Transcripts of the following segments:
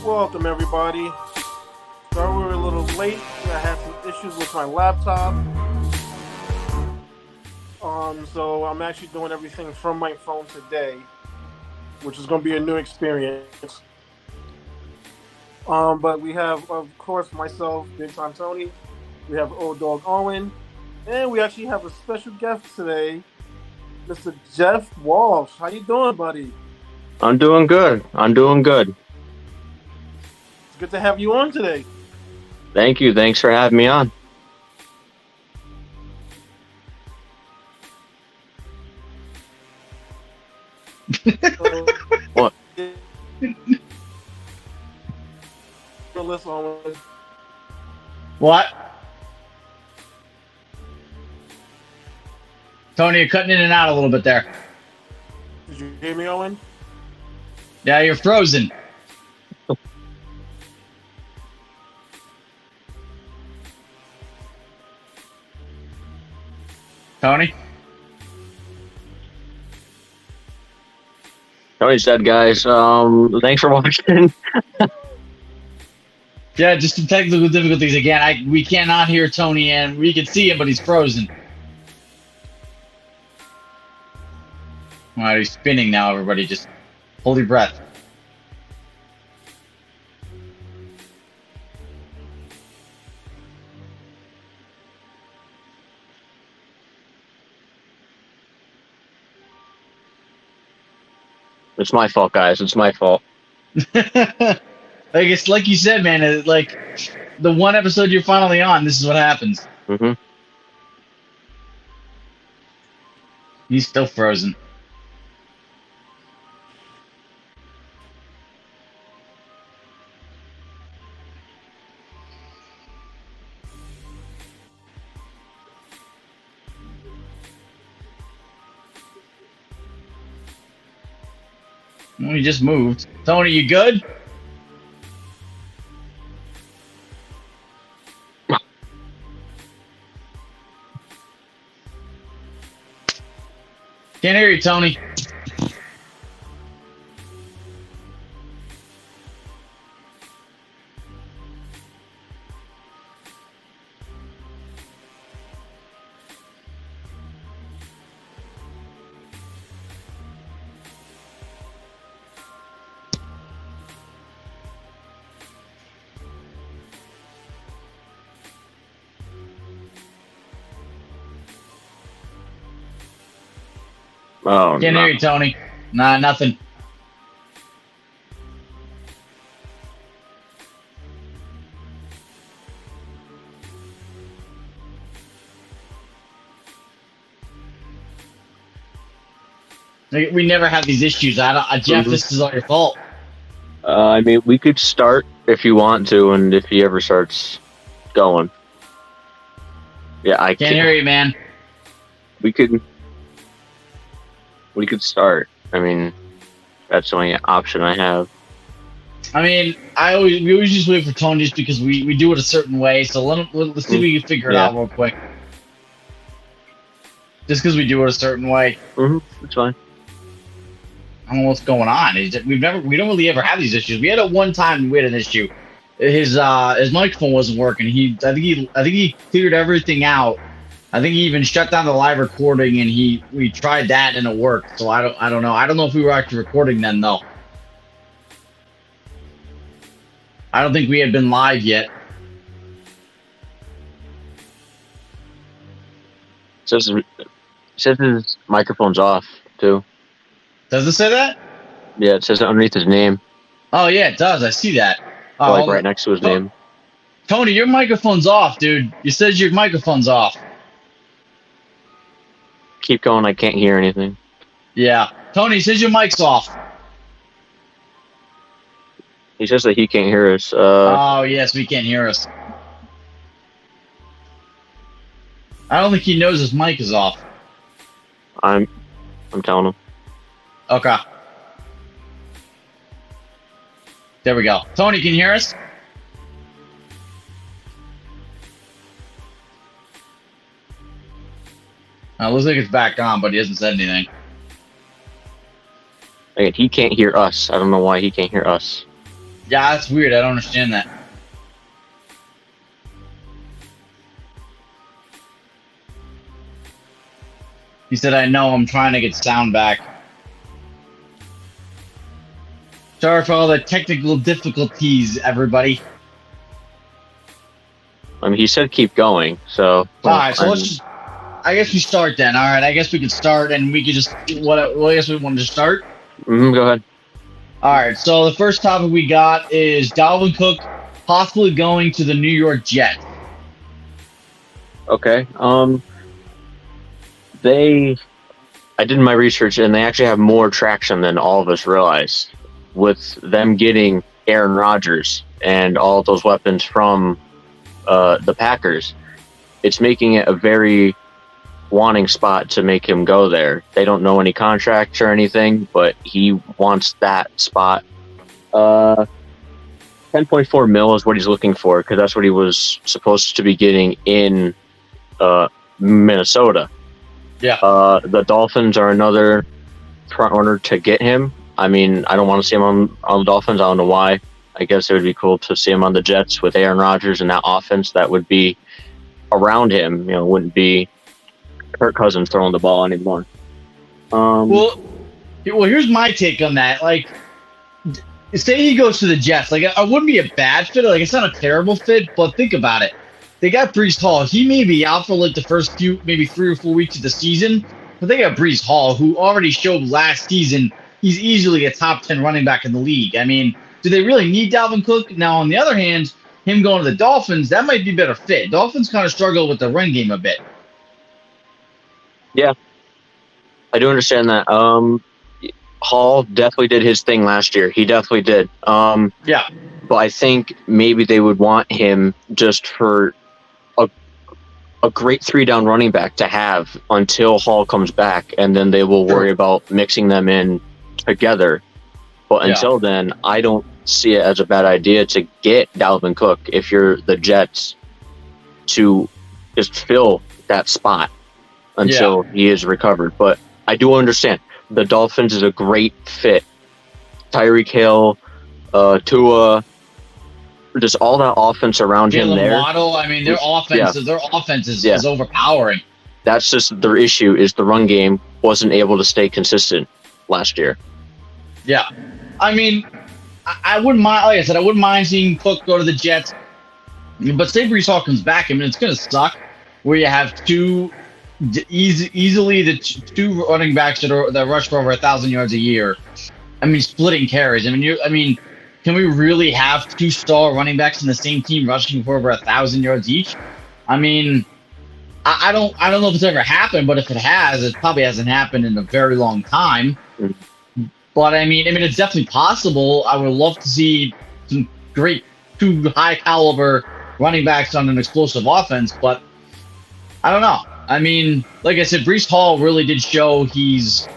Welcome everybody. Sorry we were a little late. I had some issues with my laptop. So I'm actually doing everything from my phone today, which is going to be a new experience. But we have, of course, myself, Big Time Tony. We have Old Dog Owen, and we actually have a special guest today, Mr. Jeff Walsh. How you doing, buddy? I'm doing good. I'm doing good. It's good to have you on today. Thank you. Thanks for having me on. So, What? Listen, What? Tony, you're cutting in and out a little bit there. did you hear me, Owen? Yeah, you're frozen. Tony? Tony said, guys, thanks for watching. Yeah, just some technical difficulties again. We cannot hear Tony, and we can see him, but he's frozen. All right, he's spinning now, everybody. Just hold your breath. It's my fault, guys. It's my fault. Like it's like you said, man. Like the one episode you're finally on, this is what happens. Mm-hmm. He's still frozen. Well, he just moved. Tony, you good? Can't hear you, Tony. Oh, Can't no. hear you, Tony. Nah, nothing. Like, we never have these issues. Jeff, this is all your fault. I mean, we could start if you want to, and if he ever starts going. Yeah, I Can't hear you, man. We could start. I mean, that's the only option I have. I mean, we always just wait for Tony just because we do it a certain way. So let's see if we can figure it out real quick. Just because we do it a certain way. That's fine. I don't know what's going on. We don't really ever have these issues. We had it one time. We had an issue. His microphone wasn't working. I think he cleared everything out. I think he even shut down the live recording, and we tried that and it worked. So I don't know. I don't know if we were actually recording then though. I don't think we had been live yet. It says his microphone's off too. Does it say that? Yeah, it says it underneath his name. Oh yeah, it does. I see that. Oh, Like right next to his name. Tony, your microphone's off, dude. It says your microphone's off. Keep going. I can't hear anything. Yeah. Tony, it says your mic's off. He says that he can't hear us. Oh, yes, we can't hear us. I don't think he knows his mic is off. I'm telling him. Okay. There we go. Tony, can you hear us? Looks like it's back on, but he hasn't said anything. Again, he can't hear us. I don't know why he can't hear us. Yeah, that's weird. I don't understand that. He said, I know, I'm trying to get sound back. Sorry for all the technical difficulties, everybody. I mean, he said keep going, so. Alright, so let's just. I guess we start then. Alright, I guess we could start and we could just. I guess we wanted to start. Go ahead. Alright, so the first topic we got is Dalvin Cook possibly going to the New York Jets. Okay. I did my research, and they actually have more traction than all of us realize, with them getting Aaron Rodgers and all of those weapons from the Packers. It's making it a very wanting spot to make him go there. They don't know any contracts or anything, but he wants that spot. 10.4 mil is what he's looking for, because that's what he was supposed to be getting in Minnesota. Yeah. The Dolphins are another front runner to get him. I mean, I don't want to see him on the Dolphins. I don't know why. I guess it would be cool to see him on the Jets with Aaron Rodgers and that offense that would be around him. You know, wouldn't be Kirk Cousins throwing the ball anymore. Well, here's my take on that. Like, say he goes to the Jets. Like, it wouldn't be a bad fit. Like, it's not a terrible fit, but think about it. They got Breece Hall. He may be out for like the first few, maybe 3 or 4 weeks of the season, but they got Breece Hall, who already showed last season he's easily a top 10 running back in the league. I mean, do they really need Dalvin Cook? Now, on the other hand, him going to the Dolphins, that might be a better fit. Dolphins kind of struggle with the run game a bit. Yeah, I do understand that. Hall definitely did his thing last year. He definitely did. Yeah. But I think maybe they would want him just for a great 3-down running back to have until Hall comes back, and then they will worry about mixing them in together. But until then, I don't see it as a bad idea to get Dalvin Cook if you're the Jets to just fill that spot until he is recovered. But I do understand the Dolphins is a great fit. Tyreek Hill, Tua, just all that offense around him there. Waddle, I mean, their offense is overpowering. That's just their issue, is the run game wasn't able to stay consistent last year. Yeah. I mean, I wouldn't mind, like I said, I wouldn't mind seeing Cook go to the Jets. But say Breece Hall comes back, I mean, it's going to suck where you have easily the two running backs that rush for over 1,000 yards a year. I mean, splitting carries. I mean, can we really have 2 star running backs in the same team rushing for over 1,000 yards each? I mean, I don't know if it's ever happened, but if it has, it probably hasn't happened in a very long time. But I mean, it's definitely possible. I would love to see some great 2 high caliber running backs on an explosive offense, but I don't know. I mean, like I said, Breece Hall really did show he's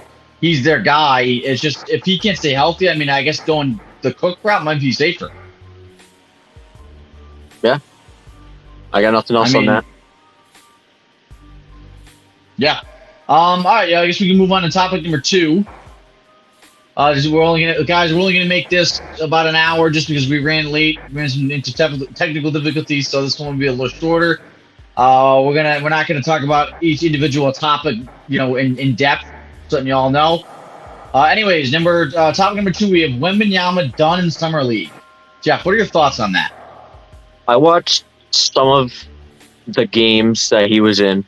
their guy. It's just if he can't stay healthy, I mean, I guess going the Cook route might be safer. Yeah. I got nothing else on that. Yeah. All right. Yeah, I guess we can move on to topic number 2. We're only gonna make this about an hour just because we ran late, into technical difficulties, so this one will be a little shorter. We're not gonna talk about each individual topic, in depth, so you all know. Anyways, topic number 2, we have Wembanyama done in Summer League. Jeff, what are your thoughts on that? I watched some of the games that he was in.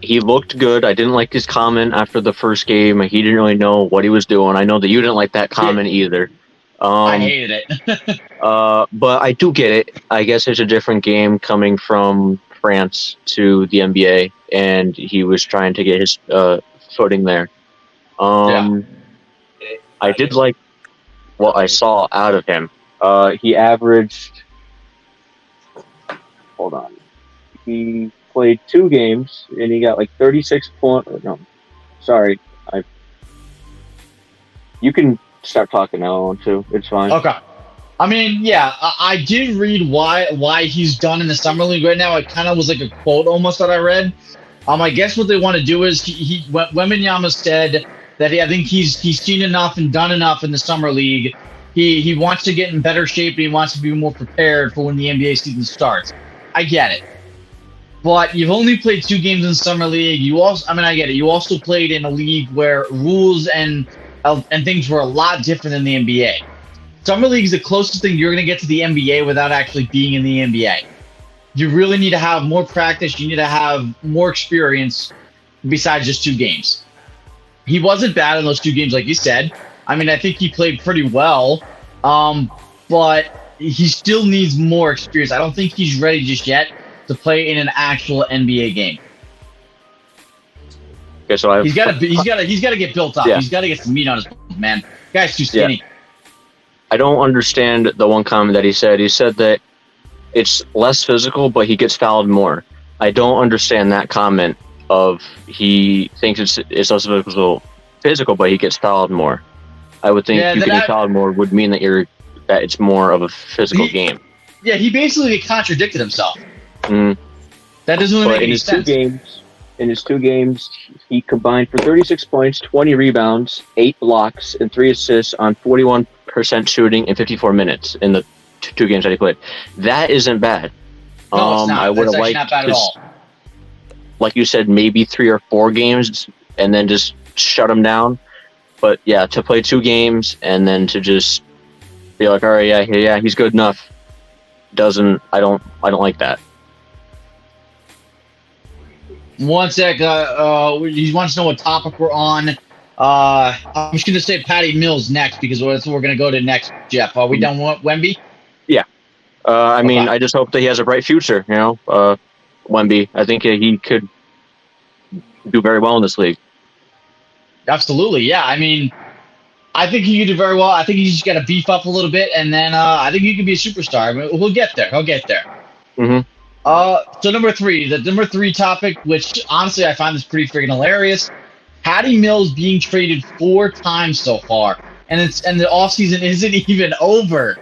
He looked good. I didn't like his comment after the first game. He didn't really know what he was doing. I know that you didn't like that comment either. I hated it. But I do get it. I guess it's a different game coming from France to the NBA, and he was trying to get his footing there. I did like what I saw out of him. He averaged... Hold on. He played 2 games, and he got like 36 points. No, sorry. You can start talking now, too. It's fine. Okay. I mean, yeah, I did read why he's done in the Summer League right now. It kind of was like a quote almost that I read. I guess what they want to do is Wembanyama said that I think he's seen enough and done enough in the Summer League he wants to get in better shape and he wants to be more prepared for when the NBA season starts. I get it. But you've only played 2 games in Summer League. I get it. You also played in a league where rules and things were a lot different than the NBA. Summer League is the closest thing you're going to get to the NBA without actually being in the NBA. You really need to have more practice. You need to have more experience besides just 2 games. He wasn't bad in those 2 games, like you said. I mean, I think he played pretty well, but he still needs more experience. I don't think he's ready just yet to play in an actual NBA game. Okay, so he's got to get built up. Yeah. He's got to get some meat on his bones, man. Guy's too skinny. Yeah. I don't understand the one comment that he said. He said that it's less physical, but he gets fouled more. I don't understand that comment of he thinks it's less physical, but he gets fouled more. I would think you getting fouled more would mean that it's more of a physical game. Yeah, he basically contradicted himself. Mm. That doesn't really make any sense. In his 2 games, he combined for 36 points, 20 rebounds, 8 blocks, and 3 assists on 41% shooting in 54 minutes in the 2 games that he played. That isn't bad. No, it's not. I would have liked, not bad at all. like you said, maybe 3 or 4 games and then just shut him down. But yeah, to play 2 games and then to just be like, all right, yeah, he's good enough. I don't like that. One sec. He wants to know what topic we're on. I'm just going to say Patty Mills next because that's what we're going to go to next, Jeff. Are we done with Wemby? Yeah. I mean, I just hope that he has a bright future, Wemby. I think he could do very well in this league. Absolutely, yeah. I mean, I think he could do very well. I think he's just got to beef up a little bit, and then I think he could be a superstar. I mean, we'll get there. He'll get there. Mm-hmm. So number 3, the number 3 topic, which honestly I find this pretty freaking hilarious. Patty Mills being traded 4 times so far, and the offseason isn't even over.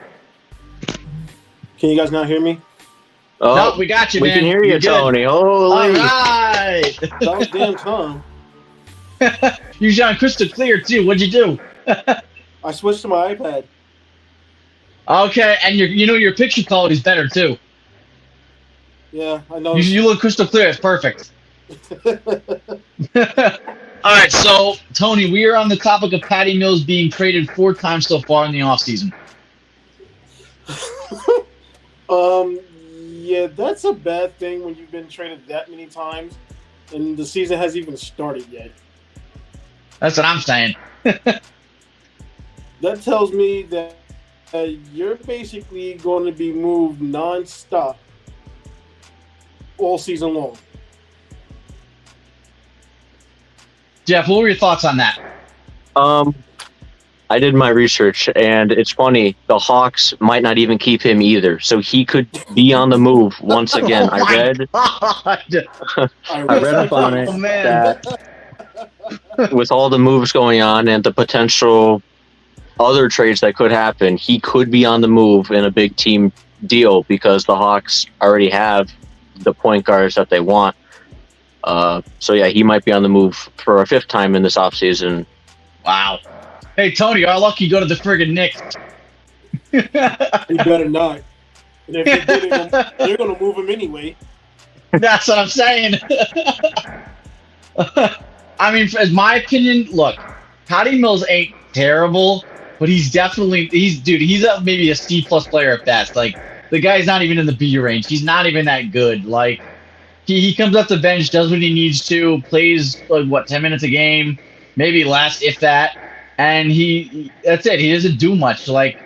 Can you guys not hear me? Oh, no, we got you, man. We can hear you, Tony. Holy. All right. That was damn Tom. You sound crystal clear, too. What'd you do? I switched to my iPad. Okay, and your picture quality is better, too. Yeah, I know. You look crystal clear. It's perfect. All right, so, Tony, we are on the topic of Patty Mills being traded 4 times so far in the offseason. Yeah, that's a bad thing when you've been traded that many times and the season hasn't even started yet. That's what I'm saying. That tells me that you're basically going to be moved nonstop all season long. Jeff, what were your thoughts on that? I did my research, and it's funny. The Hawks might not even keep him either, so he could be on the move once again. I read up on it that with all the moves going on and the potential other trades that could happen, he could be on the move in a big team deal because the Hawks already have the point guards that they want. So yeah, he might be on the move for a 5th time in this offseason. Wow. Hey, Tony, our luck you go to the friggin' Knicks. You better not. And if they did it, they're going to move him anyway. That's what I'm saying. I mean, as my opinion, look, Patty Mills ain't terrible, but he's maybe a C+ player at best. Like, the guy's not even in the B range. He's not even that good. Like, he comes off the bench, does what he needs to, plays, 10 minutes a game, maybe less, if that. And that's it. He doesn't do much. Like,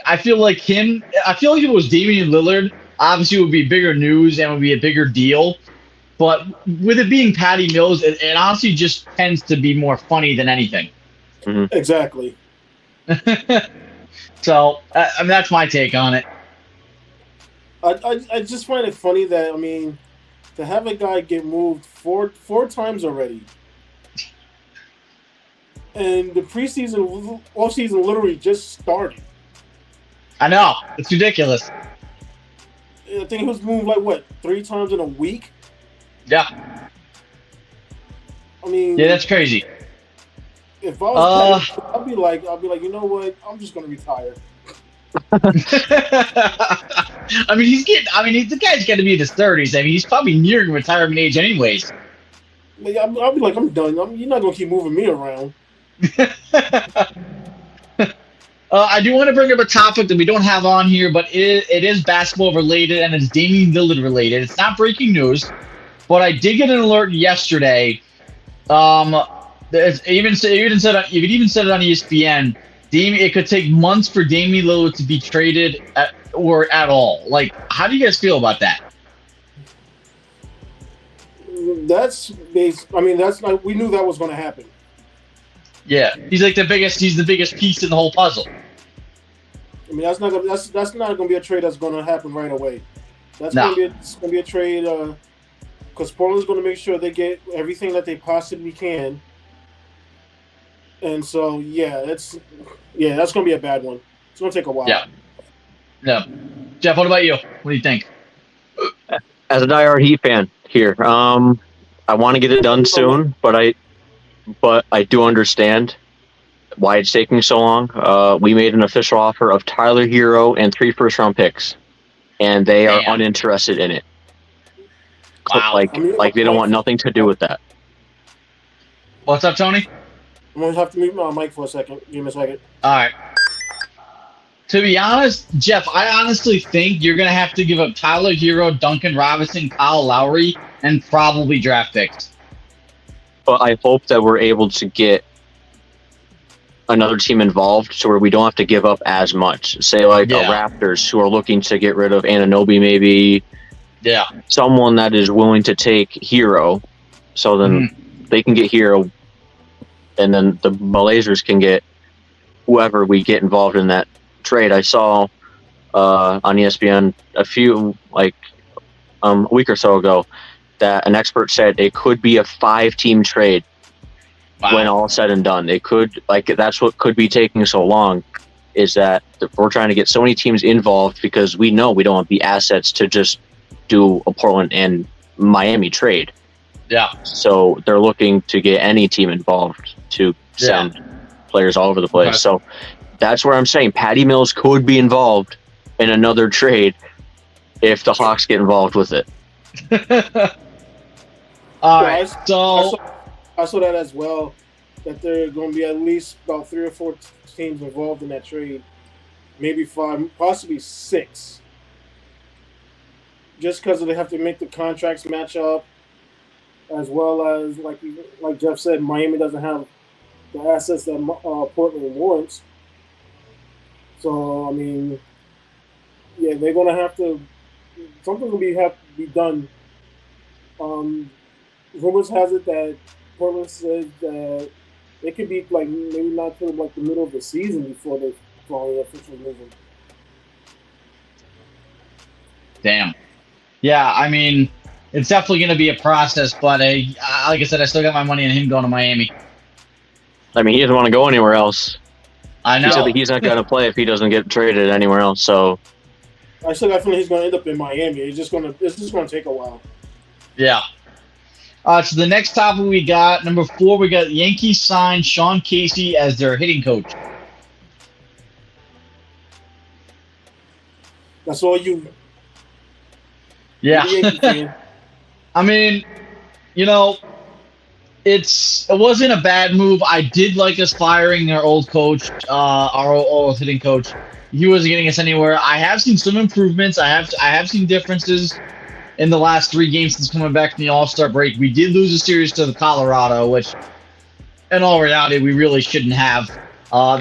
I feel like if it was Damian Lillard, obviously it would be bigger news and would be a bigger deal. But with it being Patty Mills, it honestly just tends to be more funny than anything. Mm-hmm. Exactly. So, I mean, that's my take on it. I just find it funny that, I mean, to have a guy get moved four times already. And the preseason, off-season literally just started. I know. It's ridiculous. I think he was moved 3 times in a week? Yeah. I mean... Yeah, that's crazy. If I was Patty, I'll be like, you know what? I'm just gonna retire. I mean, the guy's got to be in his 30s. I mean, he's probably nearing retirement age, anyways. Like, I'll be like, I'm done. You're not gonna keep moving me around. I do want to bring up a topic that we don't have on here, but it is basketball related and it's Damian Lillard related. It's not breaking news, but I did get an alert yesterday. It even said it on ESPN. It could take months for Damian Lillard to be traded at all. Like, how do you guys feel about that? That's based. I mean, that's like we knew that was going to happen. Yeah, he's the biggest piece in the whole puzzle. I mean, that's not going to be a trade that's going to happen right away. It's going to be a trade because Portland's going to make sure they get everything that they possibly can. And so, that's going to be a bad one. It's going to take a while. Yeah. Jeff, what about you? What do you think? As a diehard Heat fan here, I want to get it done soon, but I do understand why it's taking so long. We made an official offer of Tyler Hero and 3 first-round picks, and they are uninterested in it. Wow. Like they don't want nothing to do with that. What's up, Tony? I'm going to have to mute my mic for a second. Give me a second. All right. To be honest, Jeff, I honestly think you're going to have to give up Tyler Hero, Duncan Robinson, Kyle Lowry, and probably draft picks. But I hope that we're able to get another team involved to where we don't have to give up as much. Say the Raptors, who are looking to get rid of Anunoby, maybe. Yeah. Someone that is willing to take Hero, so then they can get Hero, and then the Blazers can get whoever we get involved in that trade. I saw on ESPN a week or so ago that an expert said it could be a 5-team trade. Wow. When all said and done. It could, that's what could be taking so long, is that we're trying to get so many teams involved because we know we don't want the assets to just do a Portland and Miami trade. Yeah. So they're looking to get any team involved to send players all over the place. Okay. So that's where I'm saying Patty Mills could be involved in another trade if the Hawks get involved with it. All right. I saw that as well, that there are going to be at least about 3 or 4 teams involved in that trade, maybe 5, possibly 6. Just because they have to make the contracts match up, as well as, like Jeff said, Miami doesn't have the assets that Portland wants. So, I mean, they're going to have to – something will have to be done. Rumors has it that Portland said that it could be maybe not till the middle of the season before they finally officially move him. Damn. Yeah, I mean, it's definitely going to be a process, but like I said, I still got my money on him going to Miami. I mean, he doesn't want to go anywhere else. I know. He said that he's not going to play if he doesn't get traded anywhere else. So I still got a feeling he's going to end up in Miami. It's just going to take a while. Yeah. So the next topic we got, number 4, we got Yankees signed Sean Casey as their hitting coach. That's all you. Yeah. I mean, it wasn't a bad move. I did like us firing our old coach, our old hitting coach. He wasn't getting us anywhere. I have seen some improvements. I have seen differences in the last 3 games since coming back from the All-Star break. We did lose a series to the Colorado, which, in all reality, we really shouldn't have.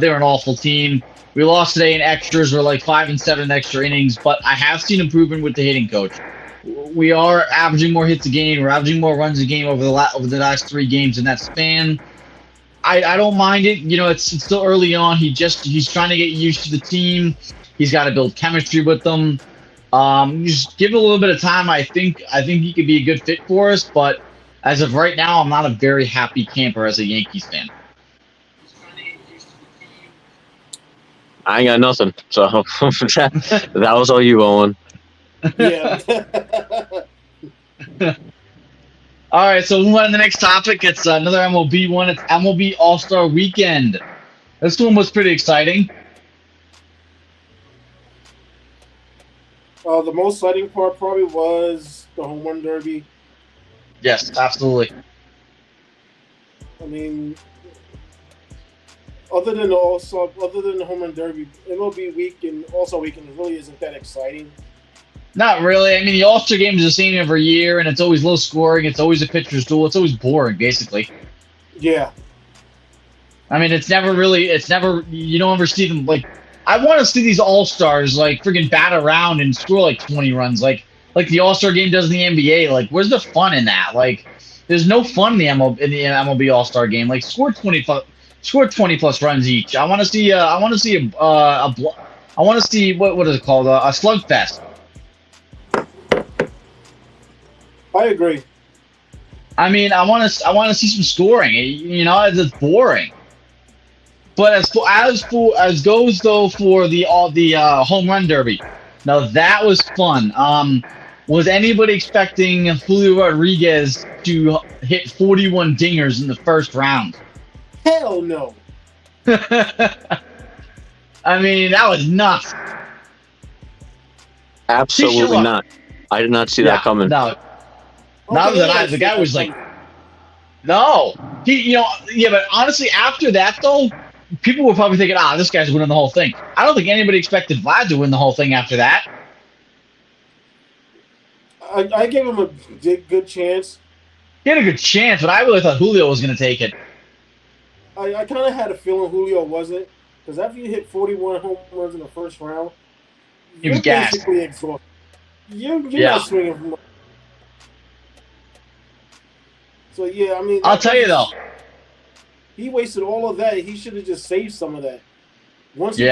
They're an awful team. We lost today in extras. We're 5 and 7 extra innings, but I have seen improvement with the hitting coach. We are averaging more hits a game. We're averaging more runs a game over the last 3 games in that span. I don't mind it. It's still early on. He's trying to get used to the team. He's got to build chemistry with them. Just give it a little bit of time. I think he could be a good fit for us, but as of right now, I'm not a very happy camper as a Yankees fan. I ain't got nothing. So that was all you, Owen. Yeah. All right, so move on to the next topic. It's another MLB one. It's MLB All-Star Weekend. This one was pretty exciting. The most exciting part probably was the home run derby. Yes, absolutely. I mean, other than the home run derby, MLB week and All-Star weekend really isn't that exciting. Not really. I mean, the All-Star game is the same every year, and it's always low scoring. It's always a pitcher's duel. It's always boring, basically. Yeah. I mean, it's never, you don't ever see them, like, I want to see these All-Stars, like, freaking bat around and score, like, 20 runs, like the All-Star game does in the NBA. Like, where's the fun in that? Like, there's no fun in the MLB All-Star game. Like, score 20 plus runs each. I want to see, what is it called? A slugfest. I agree. I mean, I want to see some scoring. You know, it's boring. But as goes though for the home run derby, now that was fun. Was anybody expecting Julio Rodriguez to hit 41 dingers in the first round? Hell no. I mean, that was nuts. Absolutely not. I did not see that coming. No. The guy was like, no. But honestly, after that though, people were probably thinking, this guy's winning the whole thing. I don't think anybody expected Vlad to win the whole thing after that. I gave him a good chance. He had a good chance, but I really thought Julio was going to take it. I kind of had a feeling Julio wasn't, because after you hit 41 home runs in the first round, he was gassed. Basically exhausted. You're not swinging from. So yeah, I mean, I'll tell you though, he wasted all of that. He should have just saved some of that. Once he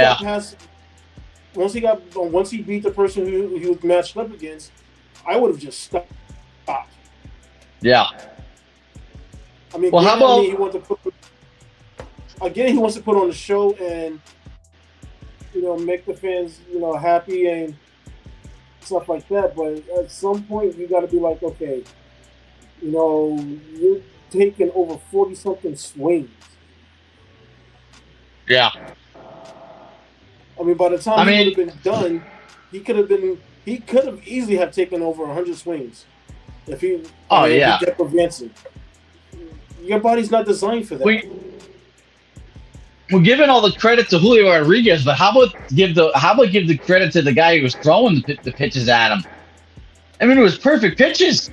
beat the person who he was matched up against, I would have just stopped. Yeah. I mean, well, he wants to put on the show and make the fans happy and stuff like that. But at some point, you got to be like, okay, you're taking over 40-something swings. Yeah. I mean, by the time he would have been done, he could have easily have taken over 100 swings. If he kept advancing. Your body's not designed for that. We're giving all the credit to Julio Rodriguez, but how about give the credit to the guy who was throwing the pitches at him? I mean, it was perfect pitches.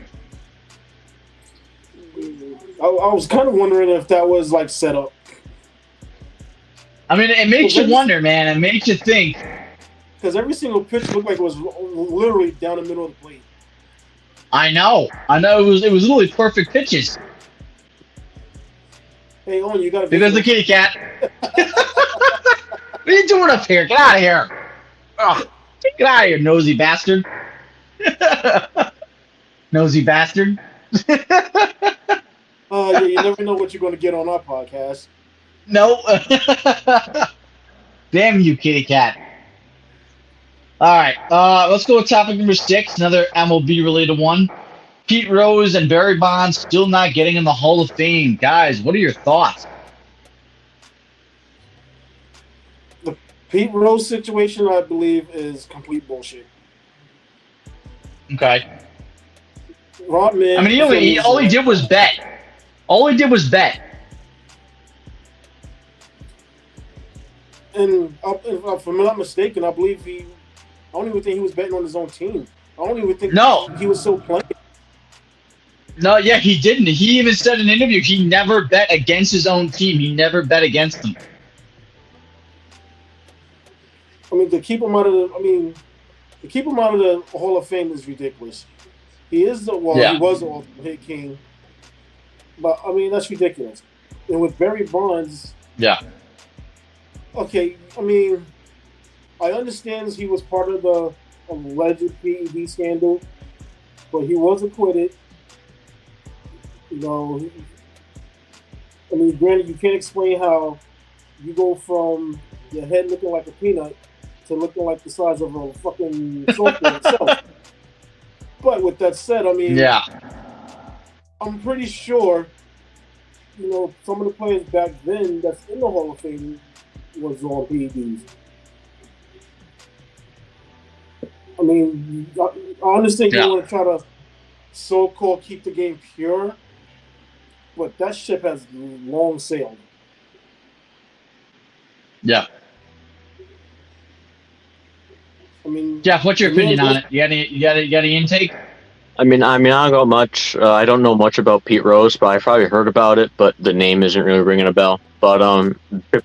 I was kind of wondering if that was like set up. I mean, it makes you wonder, man. It makes you think. Because every single pitch looked like it was literally down the middle of the plate. I know. It was literally perfect pitches. Hey, Owen, you got to. Because the kitty cat. What are you doing up here? Get out of here! Ugh. Get out of here, nosy bastard! Nosy bastard! Yeah, you never know what you're going to get on our podcast. No. Damn you, kitty cat. All right, let's go with topic number 6, another MLB-related one. Pete Rose and Barry Bonds still not getting in the Hall of Fame. Guys, what are your thoughts? The Pete Rose situation, I believe, is complete bullshit. Okay. Rodman. I mean, all he did was bet. All he did was bet. And if I'm not mistaken, I believe I don't even think he was betting on his own team. I don't even think he was so playing. No, yeah, he didn't. He even said in an interview he never bet against his own team. He never bet against them. I mean, to keep him out of the Hall of Fame is ridiculous. He was the ultimate hit king. But I mean, that's ridiculous. And with Barry Bonds, okay, I mean, I understand he was part of the alleged PED scandal, but he was acquitted. I mean, granted, you can't explain how you go from your head looking like a peanut to looking like the size of a fucking softball itself. But with that said, I mean, I'm pretty sure, some of the players back then that's in the Hall of Fame was on PEDs. I mean, I understand you want to try to so-called keep the game pure, but that ship has long sailed. Yeah. I mean, Jeff, what's your opinion on it? You got any intake? I don't got much. I don't know much about Pete Rose, but I probably heard about it. But the name isn't really ringing a bell. But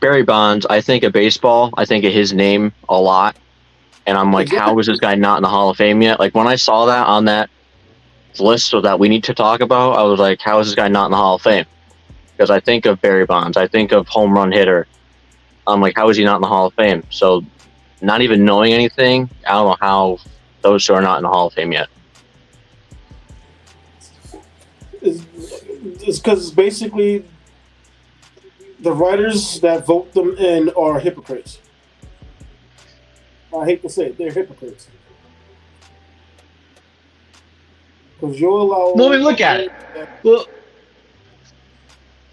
Barry Bonds, I think of baseball. I think of his name a lot, and I'm like, how is this guy not in the Hall of Fame yet? Like when I saw that on that list so that we need to talk about, I was like, how is this guy not in the Hall of Fame? Because I think of Barry Bonds, I think of home run hitter. I'm like, how is he not in the Hall of Fame? So, not even knowing anything, I don't know how those two are not in the Hall of Fame yet. It's because basically the writers that vote them in are hypocrites. I hate to say it, they're hypocrites. Because you'll allow. Well, I mean, look at it. Well,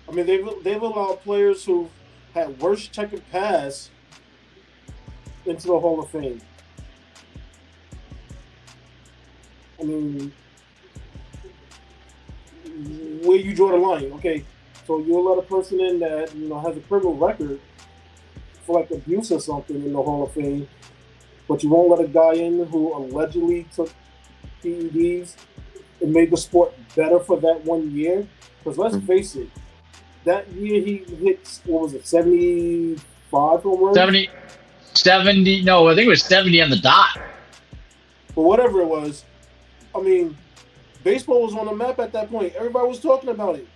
I mean, they've allowed players who had worse checkered pass into the Hall of Fame. I mean, where you draw the line? Okay, so you'll let a person in that has a criminal record for like abuse or something in the Hall of Fame, but you won't let a guy in who allegedly took PEDs and made the sport better for that 1 year. Because let's face it, that year he hit, what was it, 75 home runs? 70, no, I think it was 70 on the dot. But whatever it was, I mean, baseball was on the map at that point. Everybody was talking about it.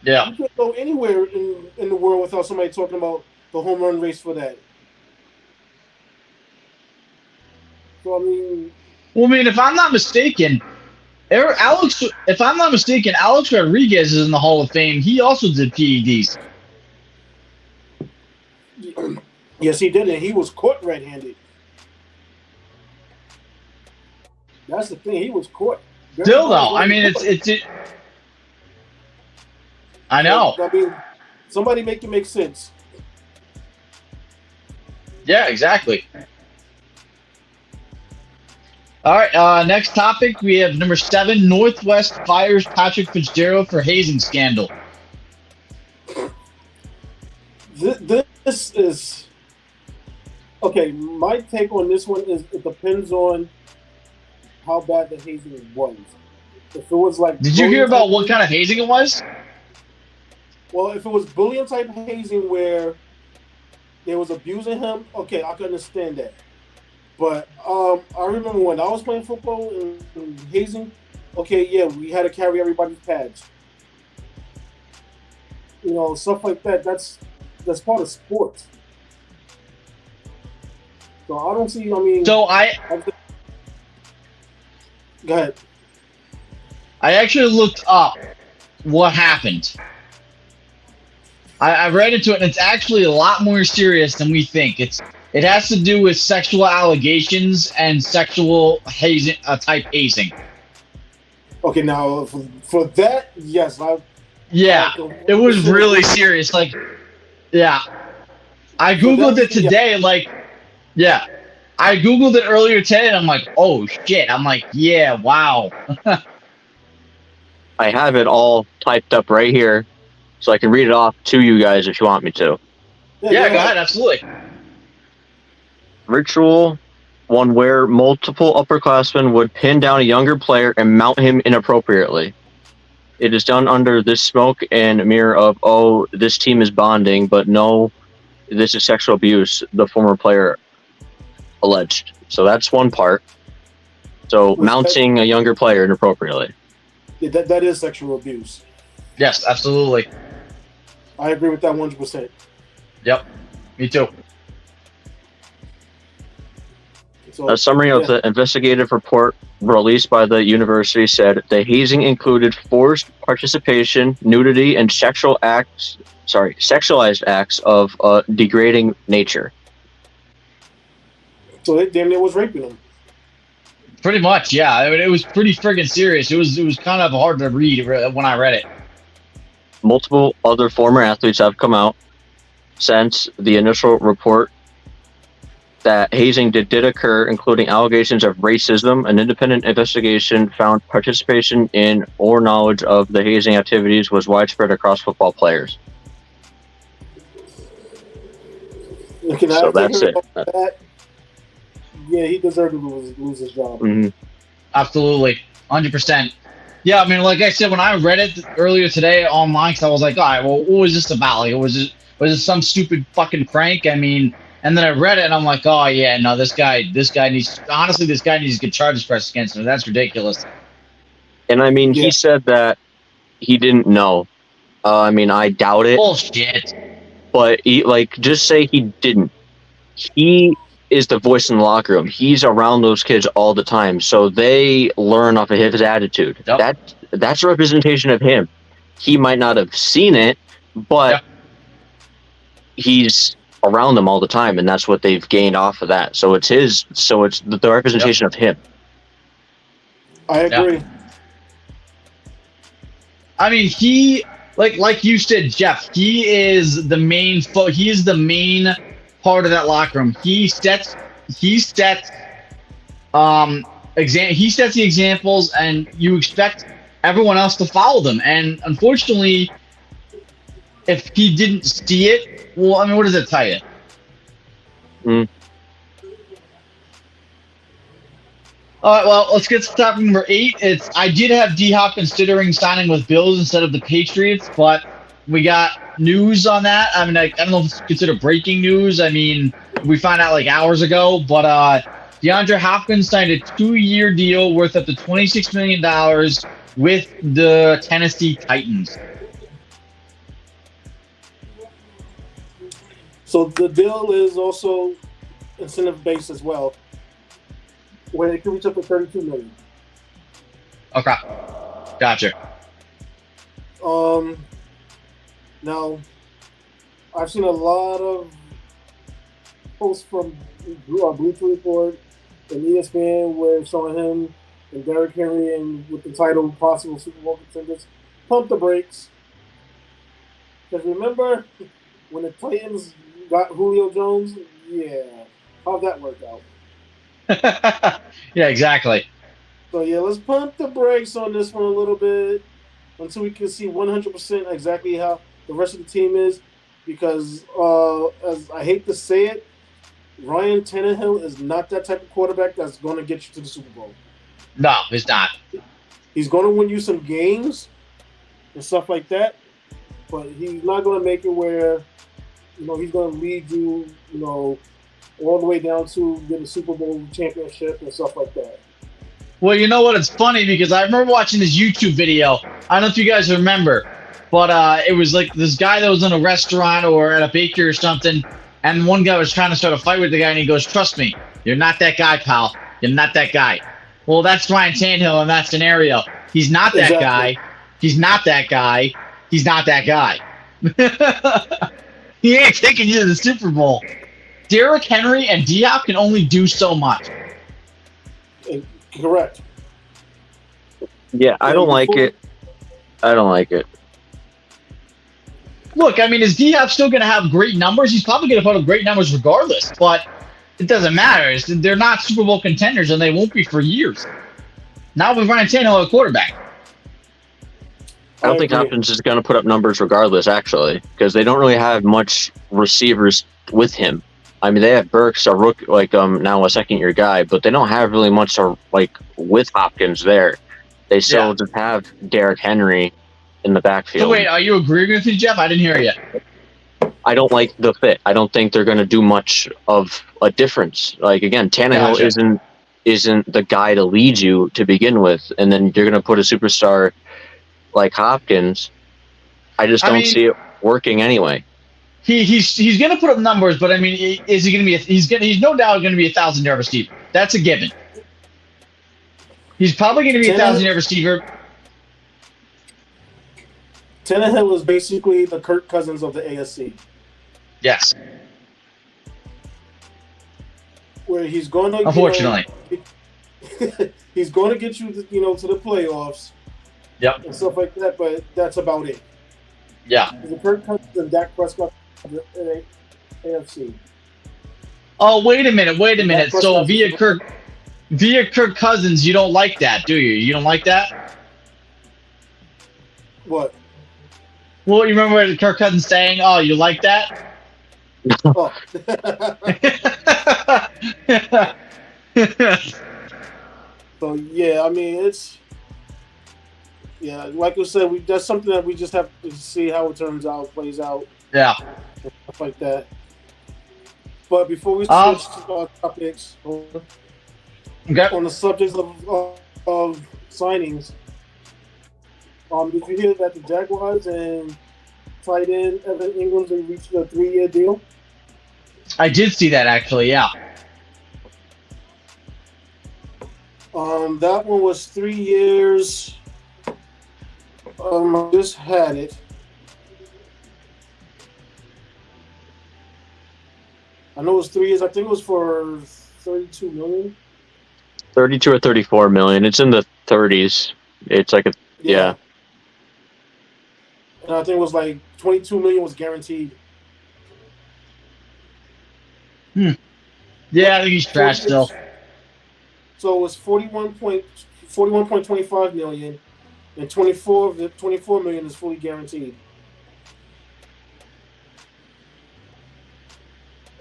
Yeah. You can't go anywhere in the world without somebody talking about the home run race for that. So, I mean... Well, I mean, if I'm not mistaken, Alex Rodriguez is in the Hall of Fame. He also did PEDs. Yes, he did, and he was caught red-handed. That's the thing. He was caught. Still, though, I mean, it's I know. I mean, somebody make it make sense. Yeah, exactly. All right, next topic, we have number 7, Northwest fires Patrick Fitzgerald for hazing scandal. This is... Okay, my take on this one is it depends on how bad the hazing was. If it was like... Did you hear about what kind of hazing it was? Well, if it was bullying type hazing where they was abusing him, okay, I can understand that. But I remember when I was playing football and hazing, okay, yeah, we had to carry everybody's pads. Stuff like that, that's part of sports. So I don't see, So Go ahead. I actually looked up what happened. I read into it, and it's actually a lot more serious than we think. It has to do with sexual allegations and sexual hazing, type hazing. Okay, now for that, yes, it was really serious. Like, yeah, I googled it today. I googled it earlier today, and I'm like, oh shit! I'm like, yeah, wow. I have it all typed up right here, so I can read it off to you guys if you want me to. Yeah, go ahead, absolutely. Ritual one where multiple upperclassmen would pin down a younger player and mount him inappropriately. It is done under this smoke and mirror of, oh, this team is bonding, but no, this is sexual abuse, the former player alleged. So that's one part. So mounting a younger player inappropriately. Yeah, that is sexual abuse. Yes, absolutely. I agree with that 100%. Yep, me too. So, a summary of the investigative report released by the university said the hazing included forced participation, nudity, and sexualized acts of degrading nature. So they damn near was raping them. Pretty much, yeah. I mean, it was pretty friggin' serious. It was kind of hard to read when I read it. Multiple other former athletes have come out since the initial report that hazing did occur, including allegations of racism. An independent investigation found participation in or knowledge of the hazing activities was widespread across football players. So that's it. Yeah, he deserved to lose his job. Mm-hmm. Absolutely, 100%. Yeah, I mean, like I said, when I read it earlier today online, because I was like, all right, well, what was this about? Like, was it some stupid fucking prank? I mean, and then I read it, and I'm like, oh yeah, no, this guy needs to get charges pressed against him. That's ridiculous. And I mean, he said that he didn't know. I mean, I doubt it. Bullshit. But just say he didn't. He is the voice in the locker room. He's around those kids all the time, so they learn off of his attitude. Yep. That's a representation of him. He might not have seen it, but he's around them all the time, and that's what they've gained off of that. So it's the representation of him. I agree. Yep. I mean, he like you said, Jeff. He is the main. He is the main part of that locker room. He sets the examples, and you expect everyone else to follow them. And unfortunately, if he didn't see it, well, I mean, what does it tell you? All right, well, let's get to topic number 8. I did have D-Hop considering signing with Bills instead of the Patriots, but we got news on that. I mean, I don't know if it's considered breaking news. I mean, we found out like hours ago, but DeAndre Hopkins signed a 2-year deal worth up to $26 million with the Tennessee Titans. So the deal is also incentive-based as well, where it can reach up to $32 million. Okay, gotcha. Now, I've seen a lot of posts from Bleacher Report and ESPN where showing him and Derrick Henry and with the title possible Super Bowl contenders. Pump the brakes. Because remember when the Titans got Julio Jones? Yeah. How'd that work out? Yeah, exactly. So, yeah, let's pump the brakes on this one a little bit until we can see 100% exactly how the rest of the team is. Because, as I hate to say it, Ryan Tannehill is not that type of quarterback that's going to get you to the Super Bowl. No, he's not. He's going to win you some games and stuff like that, but he's not going to make it where, he's going to lead you, all the way down to get a Super Bowl championship and stuff like that. Well, you know what? It's funny because I remember watching this YouTube video. I don't know if you guys remember, but it was like this guy that was in a restaurant or at a bakery or something, and one guy was trying to start a fight with the guy, and he goes, "Trust me, you're not that guy, pal. You're not that guy." Well, that's Ryan Tannehill in that scenario. He's not that guy. He's not that guy. He's not that guy. He ain't taking you to the Super Bowl. Derrick Henry and D-Hop can only do so much. Correct. Yeah, I don't like it. I don't like it. Look, I mean, is D-Hop still going to have great numbers? He's probably going to put up great numbers regardless, but it doesn't matter. They're not Super Bowl contenders, and they won't be for years. Not with Ryan Tannehill at quarterback. I don't think Hopkins is going to put up numbers regardless, actually, because they don't really have much receivers with him. I mean, they have Burks, a rookie, now a second-year guy, but they don't have really much with Hopkins there. They still just have Derrick Henry in the backfield. So wait, are you agreeing with me, Jeff? I didn't hear you. I don't like the fit. I don't think they're going to do much of a difference. Again, Tannehill isn't the guy to lead you to begin with, and then you're going to put a superstar like Hopkins. I just don't see it working anyway. He's going to put up numbers, but I mean, is he going to be? He's no doubt going to be 1,000-yard receiver. That's a given. He's probably going to be a 1,000-yard receiver. Tannehill is basically the Kirk Cousins of the ASC. Yes. Where he's going to, unfortunately, he's going to get you, to the playoffs. Yep. And stuff like that, but that's about it. Yeah. The Kirk Cousins and Dak Prescott of the AFC. Oh, wait a minute. So via Kirk Cousins, you don't like that, do you? You don't like that? What? Well, you remember Kirk Cousins saying, "Oh, you like that?" Oh. So yeah, I mean it's like I said, that's something that we just have to see how it turns out, plays out, Yeah. stuff like that. But before we switch to our topics, Okay. on the subject of signings, did you hear that the Jaguars and tight end Evan Ingram, they reached a 3-year deal? I did see that actually. Yeah. That one was 3 years. I just had it. I know it was 3 years. I think it was for $32 million. 32 or 34 million. It's in the 30s. It's like yeah. And I think it was like 22 million was guaranteed. Yeah, I think he's trash still. So it was 41.25 million, and 24 million is fully guaranteed.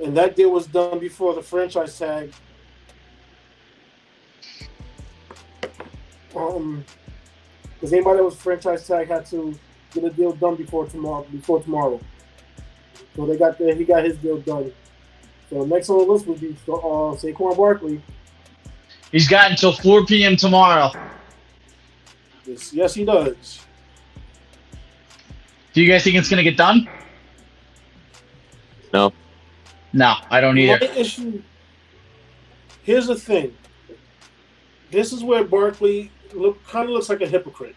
And that deal was done before the franchise tag. Because anybody that was franchise tag had to get a deal done before tomorrow. So he got his deal done. So next on the list would be Saquon Barkley. He's got until 4 p.m. tomorrow. Yes, he does. Do you guys think it's gonna get done? No. No, I don't either. My issue. Here's the thing. This is where Barkley kind of looks like a hypocrite,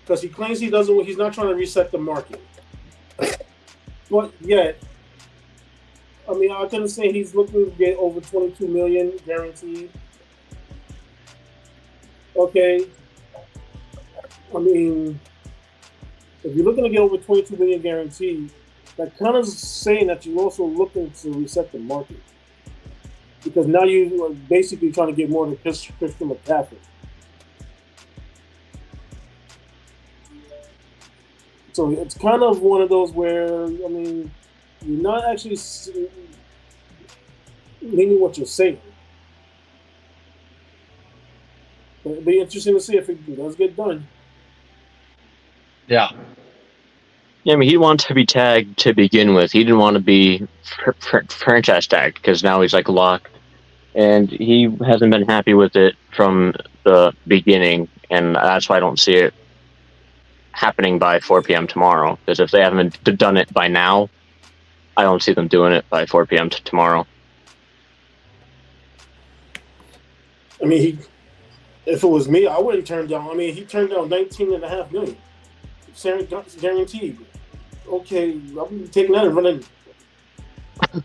because he claims he's not trying to reset the market. But yet, I mean, I can say he's looking to get over 22 million guaranteed. Okay. I mean, if you're looking to get over 22 million guaranteed, that kind of is saying that you're also looking to reset the market, because now you are basically trying to get more than Christian McCaffrey. So it's kind of one of those where, I mean, you're not actually meaning what you're saying. But it'll be interesting to see if it does get done. Yeah. Yeah, I mean, he wanted to be tagged to begin with. He didn't want to be franchise tagged because now he's like locked, and he hasn't been happy with it from the beginning, and that's why I don't see it happening by 4 p.m. tomorrow. Because if they haven't done it by now, I don't see them doing it by 4 p.m. tomorrow. I mean, if it was me, I wouldn't turn down. I mean, he turned down $19.5 million, guaranteed. Okay, I'm taking that and running. I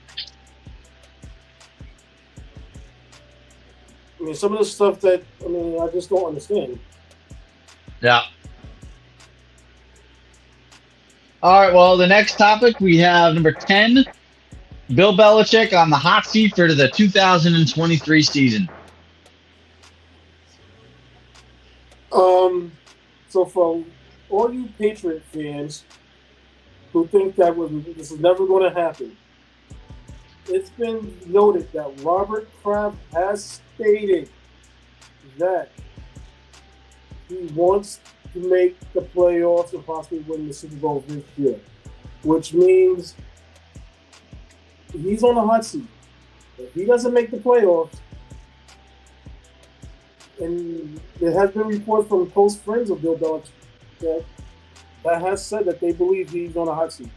mean, some of the stuff that, I just don't understand. Yeah. All right, well, the next topic, we have number 10, Bill Belichick on the hot seat for the 2023 season. So for all you Patriot fans who think that this is never going to happen, it's been noted that Robert Kraft has stated that he wants to make the playoffs and possibly win the Super Bowl this year, which means he's on the hot seat. If he doesn't make the playoffs, and there has been reports from close friends of Bill Belichick that has said that they believe he's on a hot seat.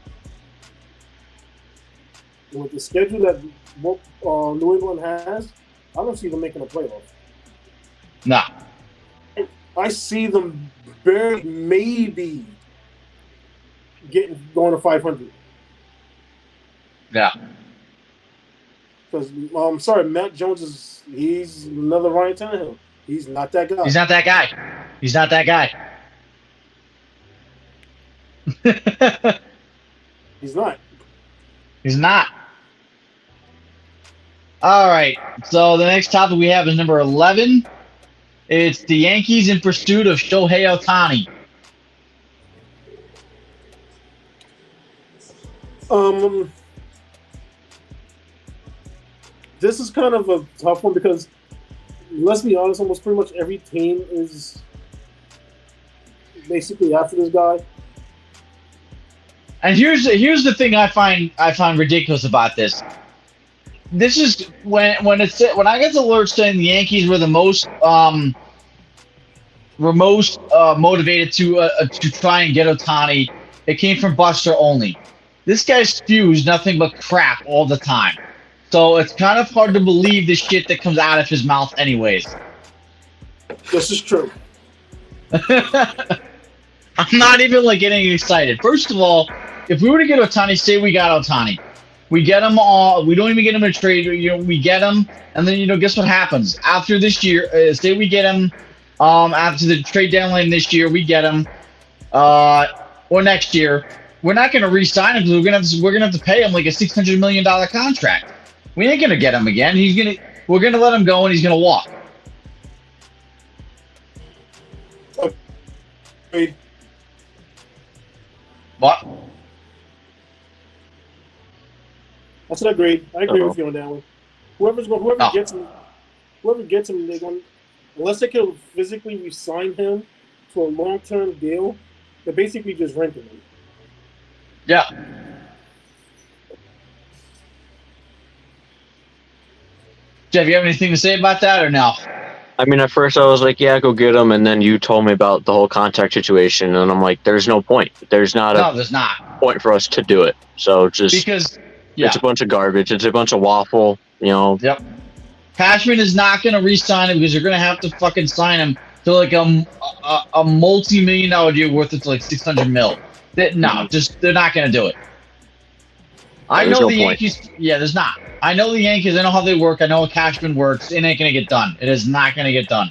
And with the schedule that New England has, I don't see them making a playoff. Nah. I see them maybe going to 500. Yeah. Because sorry, Matt Jones he's another Ryan Tannehill. He's not that guy. He's not that guy. He's not that guy. He's not. He's not. All right. So the next topic we have is number 11. It's the Yankees in pursuit of Shohei Ohtani. This is kind of a tough one because, let's be honest, almost pretty much every team is basically after this guy. And here's the thing I find ridiculous about this. This is when I get the alerts saying the Yankees were the most motivated to try and get Ohtani. It came from Buster Olney. This guy spews nothing but crap all the time. So it's kind of hard to believe the shit that comes out of his mouth anyways. This is true. I'm not even getting excited. First of all, if we were to get Ohtani, say we got Ohtani. We get him all. We don't even get him in a trade. We get him, and then guess what happens after this year? Say we get him after the trade deadline this year. We get him, or next year. We're not going to re-sign him because we're gonna have to pay him like a $600 million contract. We ain't gonna get him again. We're gonna let him go, and he's gonna walk. Okay. What? I said agreed. I agree with you on that one. Whoever gets him, they're going, unless they can physically re-sign him to a long-term deal, they're basically just renting him. Yeah. Jeff, you have anything to say about that or no? I mean, at first I was like, yeah, go get him. And then you told me about the whole contract situation. And I'm like, there's no point. There's not a point for us to do it. So it's a bunch of garbage. It's a bunch of waffle, Yep. Cashman is not going to re-sign him because you're going to have to fucking sign him to a multi-million-dollar deal worth of $600 million. They're not going to do it. I know the Yankees. Yeah, there's not. I know the Yankees. I know how they work. I know how Cashman works. It ain't going to get done. It is not going to get done.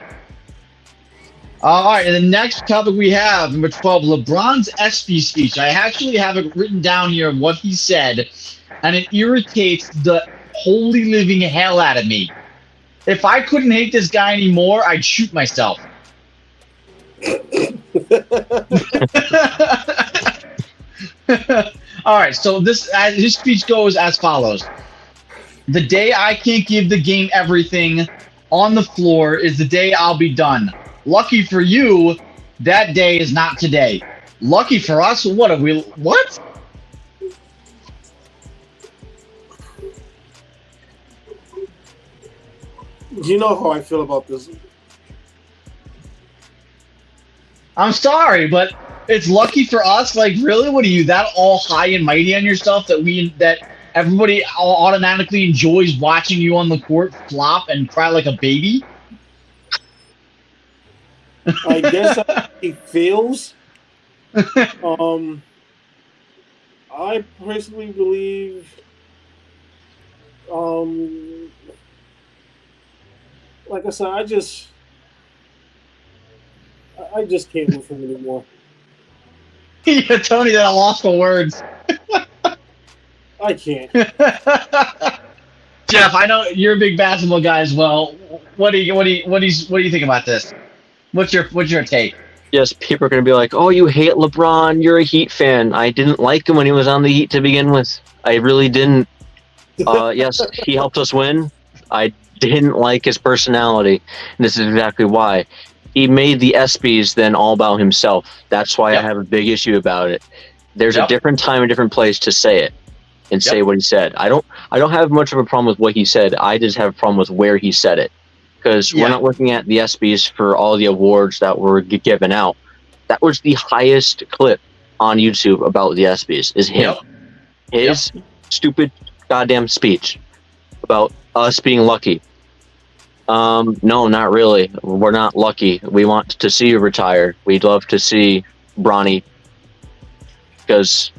All right, and the next topic we have, number 12, LeBron's ESPY speech. I actually have it written down here of what he said, and it irritates the holy living hell out of me. If I couldn't hate this guy anymore, I'd shoot myself. All right, so his speech goes as follows. The day I can't give the game everything on the floor is the day I'll be done. Lucky for you, that day is not today. Lucky for us, what? You know how I feel about this. I'm sorry, but it's lucky for us. Really, what are you, that all high and mighty on yourself that everybody automatically enjoys watching you on the court flop and cry like a baby? I guess he feels. I personally believe. Like I said, I just can't move him anymore. Yeah, Tony, that I lost for words. I can't. Jeff, I know you're a big basketball guy as well. What do you think about this? What's your take? Yes, people are going to be like, "Oh, you hate LeBron. You're a Heat fan." I didn't like him when he was on the Heat to begin with. I really didn't. Yes, he helped us win. I didn't like his personality. And this is exactly why. He made the ESPYs then all about himself. That's why I have a big issue about it. There's a different time and different place to say it and say what he said. I don't have much of a problem with what he said. I just have a problem with where he said it. Because we're not looking at the ESPYs for all the awards that were given out. That was the highest clip on YouTube about the ESPYs, is him. His stupid goddamn speech about us being lucky. No, not really. We're not lucky. We want to see you retire. We'd love to see Bronny, because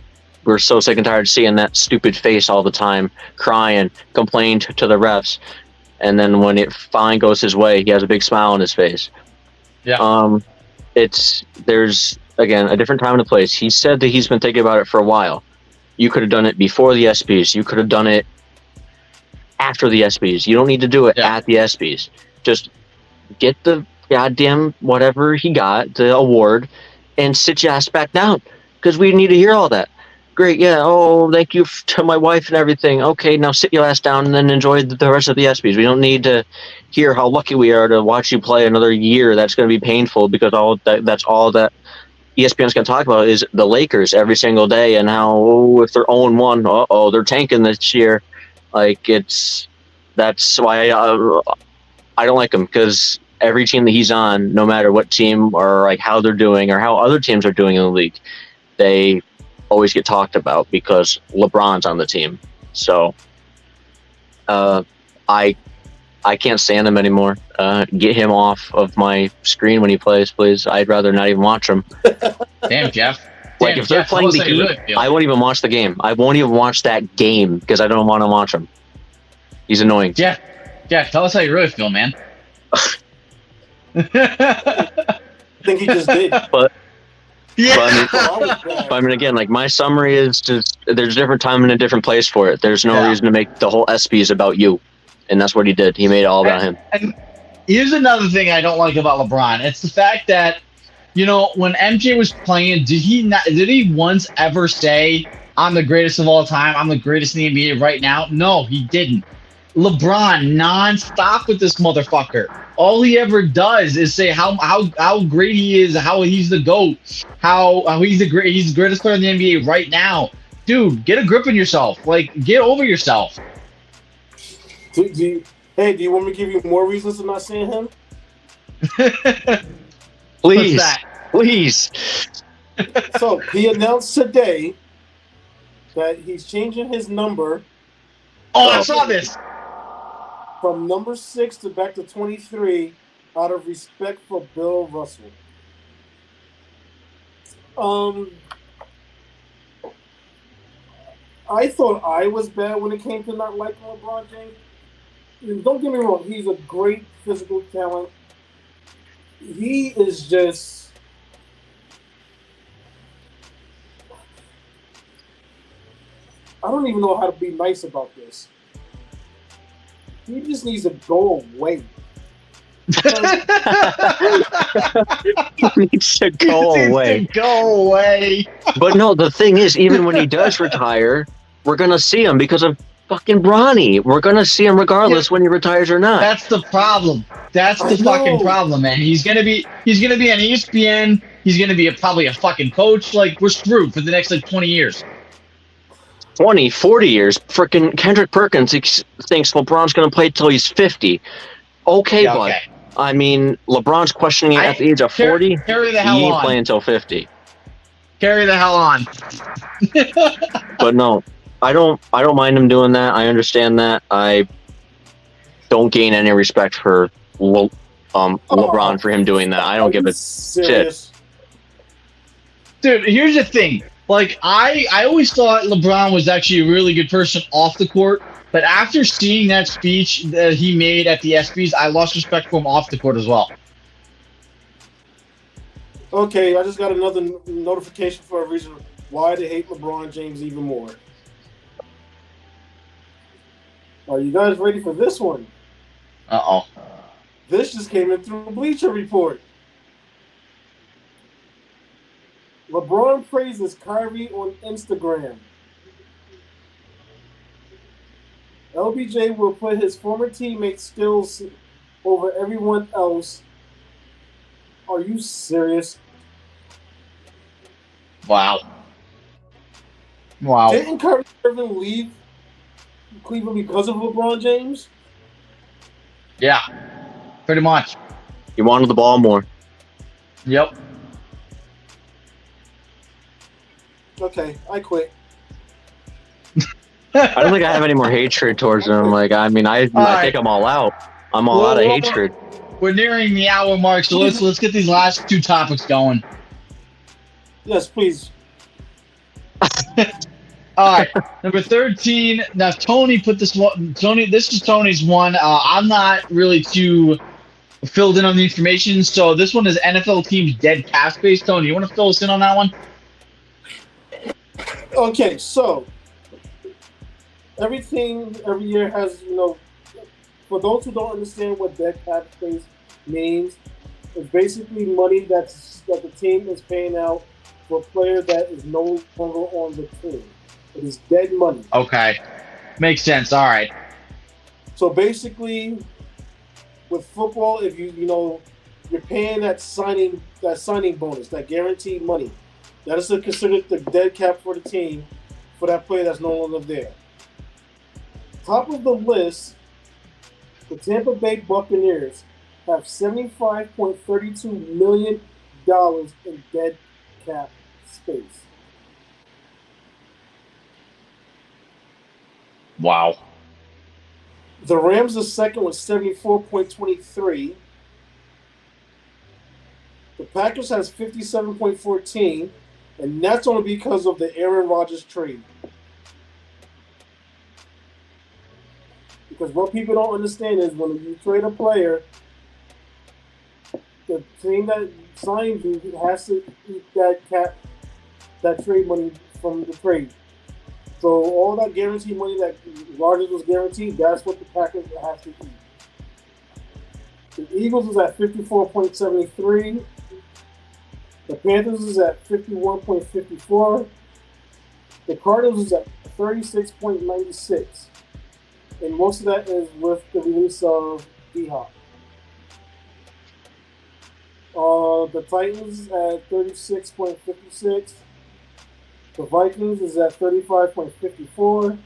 we're so sick and tired of seeing that stupid face all the time, crying, complained to the refs, and then when it finally goes his way, he has a big smile on his face. Yeah. There's again a different time and a place. He said that he's been thinking about it for a while. You could have done it before the ESPYs. You could have done it after the ESPYs. You don't need to do it at the ESPYs. Just get the goddamn whatever he got, the award, and sit your ass back down. Because we need to hear all that. Great, yeah, oh, thank you to my wife and everything. Okay, now sit your ass down and then enjoy the rest of the ESPYs. We don't need to hear how lucky we are to watch you play another year. That's going to be painful because that's all that ESPN's going to talk about is the Lakers every single day and how if they're 0-1, they're tanking this year. Like, that's why I don't like him, because every team that he's on, no matter what team or like how they're doing or how other teams are doing in the league, they always get talked about because LeBron's on the team. So I can't stand him anymore. Get him off of my screen when he plays, please. I'd rather not even watch him. Damn, Jeff. Like, if they're playing the Heat, I won't even watch the game. I won't even watch that game because I don't want to watch him. He's annoying. Jeff, tell us how you really feel, man. I think he just did. But yeah. I mean, again, like, my summary is just there's a different time and a different place for it. There's no reason to make the whole ESPYs about you. And that's what he did. He made it all about him. And here's another thing I don't like about LeBron. It's the fact that, you know, when MJ was playing, did he once ever say, I'm the greatest of all time, I'm the greatest in the NBA right now? No, he didn't. LeBron nonstop with this motherfucker. All he ever does is say how great he is, how he's the GOAT, how he's the greatest player in the NBA right now. Dude, get a grip on yourself. Like, get over yourself. Do you want me to give you more reasons to not seeing him? Please. Please. So, he announced today that he's changing his number. Oh, I saw this. From number 6 to back to 23 out of respect for Bill Russell. I thought I was bad when it came to not liking LeBron James. Don't get me wrong, he's a great physical talent. He is just... I don't even know how to be nice about this. He just needs to go away. He needs to go away. Go away. But no, the thing is, even when he does retire, we're going to see him because of fucking Bronny. We're going to see him regardless when he retires or not. That's the problem. That's the fucking problem, man. He's gonna be on ESPN. He's gonna be probably a fucking coach. Like, we're screwed for the next 20 years. 20, 40 years. Frickin' Kendrick Perkins thinks LeBron's going to play till he's 50. Okay, Yeah, bud. okay. I mean, LeBron's questioning it at the age of 40. Carry the He hell ain't on. playing until 50. Carry the hell on. But no, I don't mind him doing that. I understand that. I don't gain any respect for LeBron for him doing that. I don't give a shit. Dude, here's the thing. Like, I always thought LeBron was actually a really good person off the court, but after seeing that speech that he made at the ESPYs, I lost respect for him off the court as well. Okay, I just got another notification for a reason why to hate LeBron James even more. Are you guys ready for this one? Uh-oh. This just came in through Bleacher Report. LeBron praises Kyrie on Instagram. LBJ will put his former teammates' skills over everyone else. Are you serious? Wow. Didn't Kyrie Irving leave Cleveland because of LeBron James? Yeah. Pretty much. He wanted the ball more. Yep. Okay, I quit. I don't think I have any more hatred towards him. Like, I mean, I think I'm all out. I'm all out of hatred. We're nearing the hour mark, so let's get these last two topics going. Yes, please. All right, number 13. Now Tony put this one. Tony, this is Tony's one. I'm not really too filled in on the information, so this one is NFL teams dead cap space. Tony, you want to fill us in on that one? Okay, so every year has, for those who don't understand what dead cap space means, it's basically money that the team is paying out for a player that is no longer on the team. It is dead money. Okay, makes sense. All right. So basically, with football, if you're paying that signing bonus, that guaranteed money, that is considered the dead cap for the team for that player that's no longer there. Top of the list, the Tampa Bay Buccaneers have $75.32 million in dead cap space. Wow. The Rams are second with 74.23. The Packers has 57.14, and that's only because of the Aaron Rodgers trade. Because what people don't understand is when you trade a player, the team that signs you has to eat that trade money from the trade. So all that guaranteed money that Rodgers was guaranteed, that's what the Packers have to eat. The Eagles is at 54.73. The Panthers is at 51.54. The Cardinals is at 36.96. And most of that is with the release of D-Hop. The Titans at 36.56. The Vikings is at 35.54.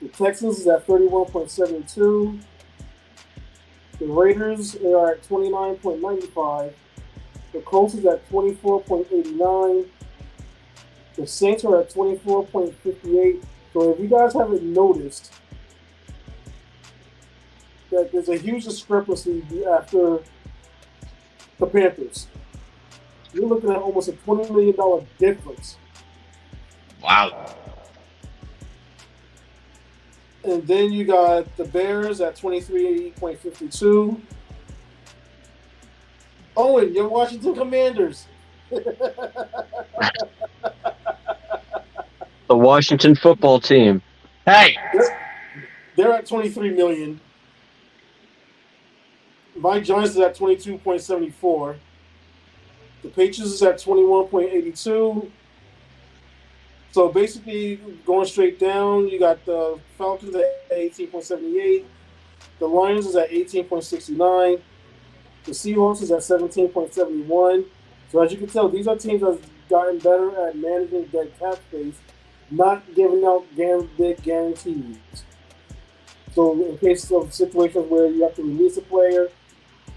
The Texans is at 31.72. The Raiders are at 29.95. The Colts is at 24.89. The Saints are at 24.58. So if you guys haven't noticed, that there's a huge discrepancy after the Panthers. You're looking at almost a $20 million difference. Wow. And then you got the Bears at 23.52. Owen, your Washington Commanders. The Washington football team. Hey. They're at 23 million. My Giants is at 22.74. The Patriots is at 21.82. So basically, going straight down, you got the Falcons at 18.78. The Lions is at 18.69. The Seahawks is at 17.71. So as you can tell, these are teams that have gotten better at managing their cap space, not giving out big guarantees. So in case of situations where you have to release a player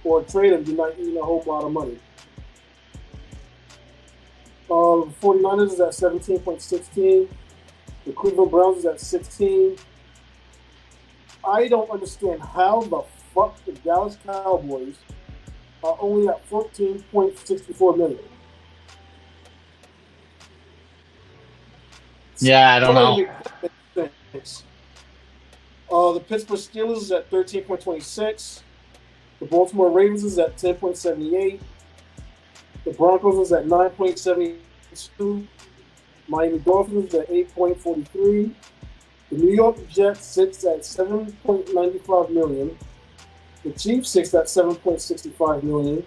or trade them, you're not eating a whole lot of money. 49ers is at 17.16. The Cleveland Browns is at 16. I don't understand how the fuck the Dallas Cowboys are only at 14.64 million. Yeah, I don't know. The Pittsburgh Steelers is at 13.26. The Baltimore Ravens is at 10.78. The Broncos is at 9.72. Miami Dolphins is at 8.43. The New York Jets sits at 7.95 million. The Chiefs sits at 7.65 million.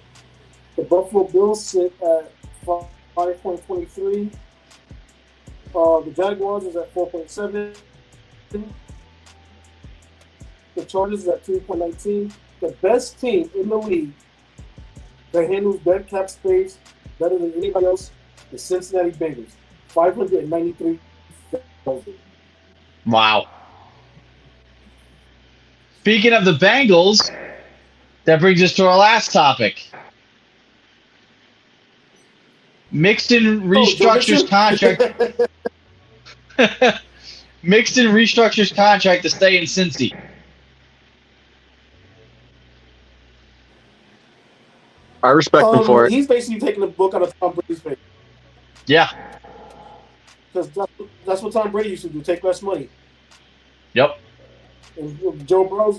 The Buffalo Bills sit at 5.23. The Jaguars is at 4.7. The Chargers is at 3.19. The best team in the league that handles dead cap space better than anybody else, the Cincinnati Bengals, 593,000. Wow. Speaking of the Bengals, that brings us to our last topic. Mixon restructures contract. Mixon restructures contract to stay in Cincy. I respect him for it. He's basically taking the book out of Tom Brady's face. Yeah. Because that's what Tom Brady used to do, take less money. Yep. And Joe Burrow,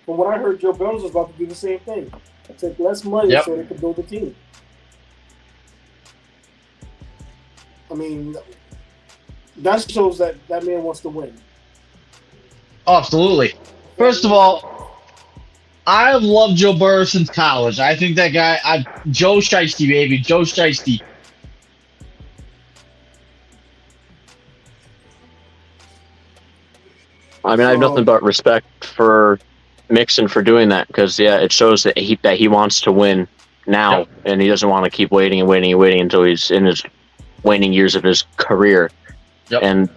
from what I heard, Joe Burrow was about to do the same thing. Take less money so they could build a team. I mean, that shows that man wants to win. Absolutely. First of all, I've loved Joe Burrow since college. I think that guy, Joe Shiesty, baby. Joe Shiesty. I mean, I have nothing but respect for Mixon for doing that because, yeah, it shows that he wants to win now, and he doesn't want to keep waiting until he's in his waning years of his career. Yep. And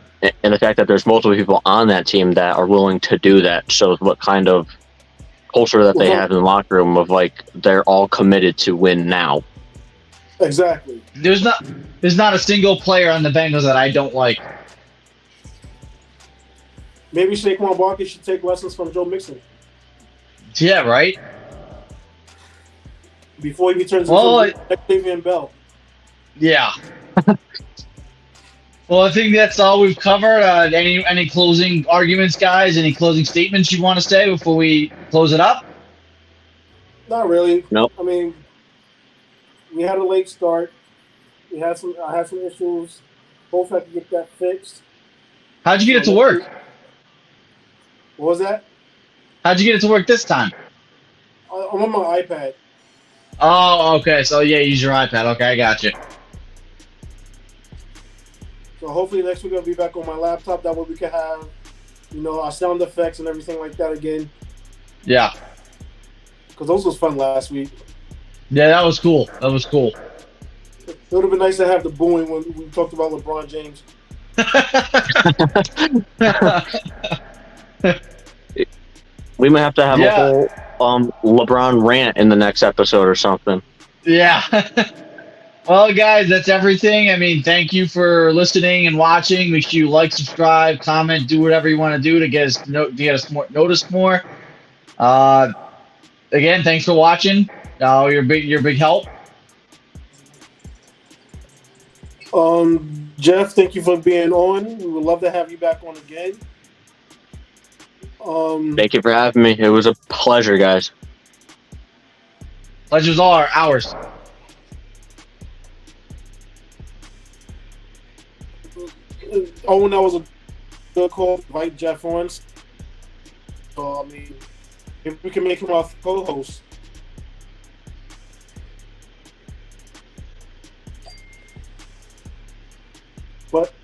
the fact that there's multiple people on that team that are willing to do that shows what kind of culture that they have in the locker room of, like, they're all committed to win now. Exactly. There's not a single player on the Bengals that I don't like. Maybe Saquon Barkley should take lessons from Joe Mixon. Yeah, right? Before he turns into Davian Bell. Yeah. Well, I think that's all we've covered. Any closing arguments, guys? Any closing statements you want to say before we close it up? Not really. Nope. I mean, we had a late start. I had some issues. Hopefully I can get that fixed. How'd you get it to work? What was that? How'd you get it to work this time? I'm on my iPad. Oh, okay. So, yeah, use your iPad. Okay, I got you. So hopefully next week I'll be back on my laptop. That way we can have, our sound effects and everything like that again. Yeah. Because those was fun last week. Yeah, that was cool. It would have been nice to have the booing when we talked about LeBron James. We might have to have a whole LeBron rant in the next episode or something. Yeah. Well, guys, that's everything. I mean, thank you for listening and watching. Make sure you like, subscribe, comment, do whatever you want to do to get us noticed more. Again, thanks for watching. You're big help. Jeff, thank you for being on. We would love to have you back on again. Thank you for having me. It was a pleasure, guys. Pleasure's all ours. Owen, that was a good call. Invite Jeff on. So, I mean, if we can make him our co-host. But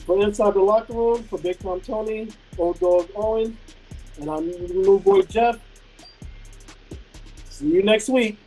for Inside the Locker Room, for Big Tom Tony, Old Dog Owen, and our new boy Jeff, see you next week.